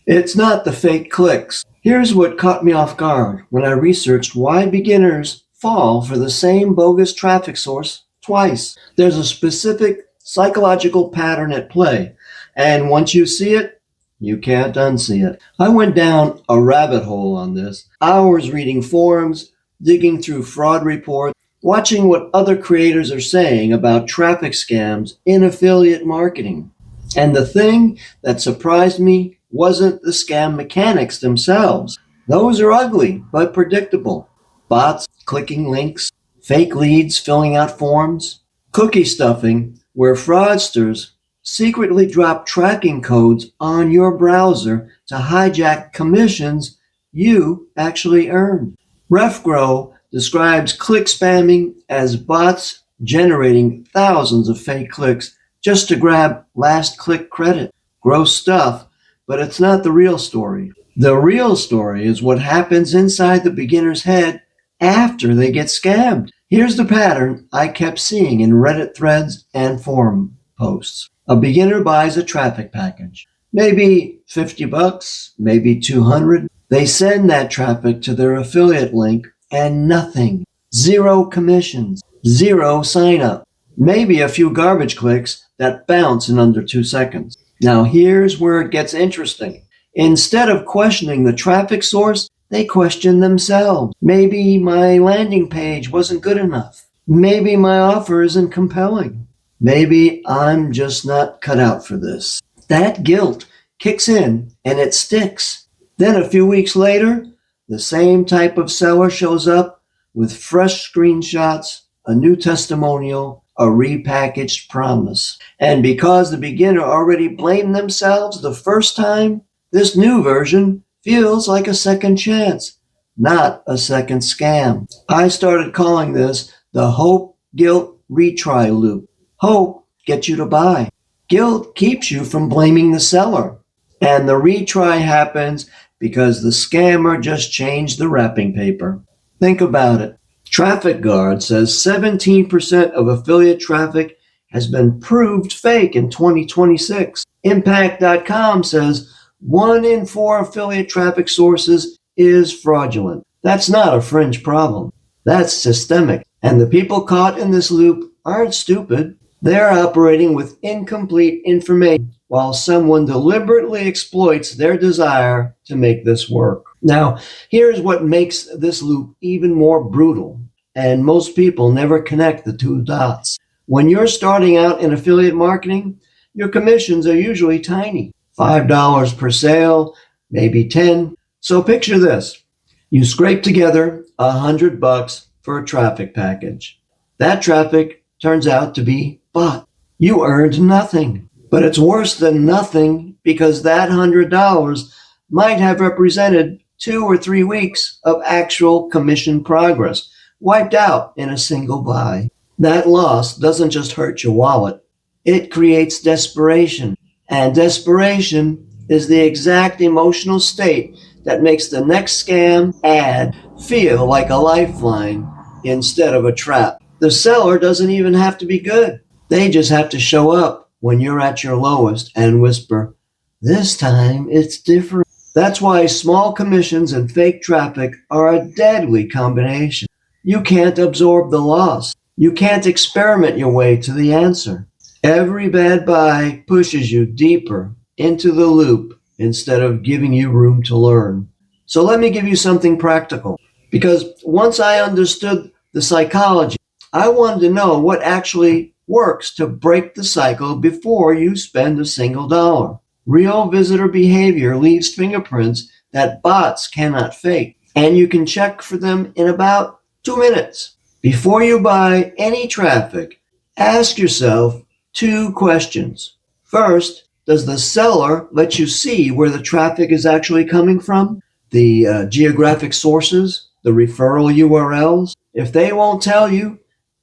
It's not the fake clicks. Here's what caught me off guard when I researched why beginners fall for the same bogus traffic source twice. There's a specific psychological pattern at play, and once you see it, you can't unsee it. I went down a rabbit hole on this, hours reading forums, digging through fraud reports, watching what other creators are saying about traffic scams in affiliate marketing. And the thing that surprised me wasn't the scam mechanics themselves. Those are ugly but predictable. Bots clicking links, fake leads filling out forms, cookie stuffing, where fraudsters secretly drop tracking codes on your browser to hijack commissions you actually earn. RefGrow describes click spamming as bots generating thousands of fake clicks just to grab last click credit. Gross stuff, but it's not the real story. The real story is what happens inside the beginner's head after they get scammed. Here's the pattern I kept seeing in Reddit threads and forum posts. A beginner buys a traffic package, maybe $50, maybe $200. They send that traffic to their affiliate link and nothing. Zero commissions, zero sign up, maybe a few garbage clicks that bounce in under 2 seconds. Now here's where it gets interesting. Instead of questioning the traffic source, they question themselves. Maybe my landing page wasn't good enough. Maybe my offer isn't compelling. Maybe I'm just not cut out for this. That guilt kicks in and it sticks. Then a few weeks later, the same type of seller shows up with fresh screenshots, a new testimonial, a repackaged promise. And because the beginner already blamed themselves the first time, this new version feels like a second chance, not a second scam. I started calling this the hope, guilt, retry loop. Hope gets you to buy. Guilt keeps you from blaming the seller. And the retry happens because the scammer just changed the wrapping paper. Think about it. Traffic Guard says 17% of affiliate traffic has been proved fake in 2026. Impact.com says 1 in 4 affiliate traffic sources is fraudulent. That's not a fringe problem. That's systemic. And the people caught in this loop aren't stupid. They're operating with incomplete information while someone deliberately exploits their desire to make this work. Now, here's what makes this loop even more brutal, and most people never connect the two dots. When you're starting out in affiliate marketing, your commissions are usually tiny. $5 per sale, maybe 10. So picture this. You scrape together $100 for a traffic package. That traffic turns out to be bot. You earned nothing. But it's worse than nothing because that $100 might have represented 2 or 3 weeks of actual commission progress, wiped out in a single buy. That loss doesn't just hurt your wallet. It creates desperation. And desperation is the exact emotional state that makes the next scam ad feel like a lifeline instead of a trap. The seller doesn't even have to be good. They just have to show up when you're at your lowest and whisper, "This time it's different." That's why small commissions and fake traffic are a deadly combination. You can't absorb the loss. You can't experiment your way to the answer. Every bad buy pushes you deeper into the loop instead of giving you room to learn. So let me give you something practical. Because once I understood the psychology, I wanted to know what actually works to break the cycle before you spend a single dollar. Real visitor behavior leaves fingerprints that bots cannot fake, and you can check for them in about 2 minutes. Before you buy any traffic, ask yourself 2 questions. First, does the seller let you see where the traffic is actually coming from? The geographic sources, the referral URLs? If they won't tell you,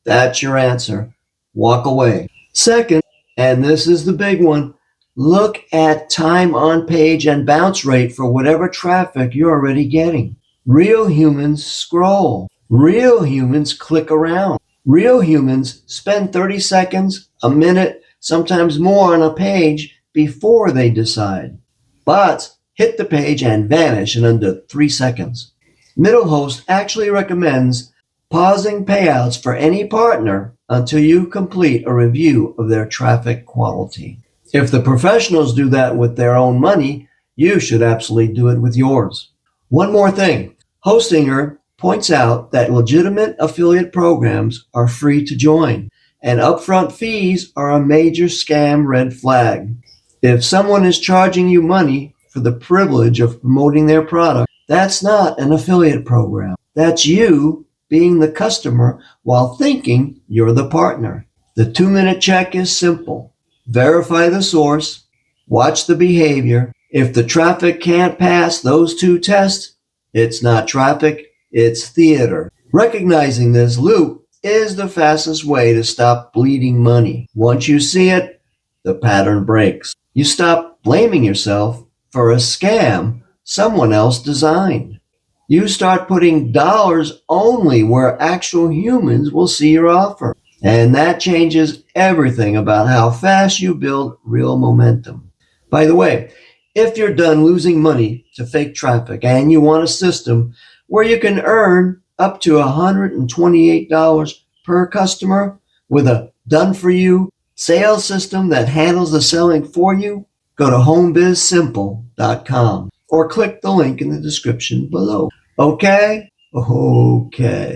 that's your answer. Walk away. Second, and this is the big one, look at time on page and bounce rate for whatever traffic you're already getting. Real humans scroll. Real humans click around. Real humans spend 30 seconds, a minute, sometimes more on a page before they decide. Bots hit the page, and vanish in under 3 seconds. Middlehost actually recommends pausing payouts for any partner until you complete a review of their traffic quality. If the professionals do that with their own money, you should absolutely do it with yours. One more thing. Hostinger points out that legitimate affiliate programs are free to join, and upfront fees are a major scam red flag. If someone is charging you money for the privilege of promoting their product, that's not an affiliate program. That's you being the customer while thinking you're the partner. The 2-minute check is simple. Verify the source, watch the behavior. If the traffic can't pass those 2 tests, it's not traffic, it's theater. Recognizing this loop is the fastest way to stop bleeding money. Once you see it, the pattern breaks. You stop blaming yourself for a scam someone else designed. You start putting dollars only where actual humans will see your offer. And that changes everything about how fast you build real momentum. By the way, if you're done losing money to fake traffic and you want a system where you can earn up to $128 per customer with a done-for-you sales system that handles the selling for you, go to homebizsimple.com or click the link in the description below. Okay? Okay.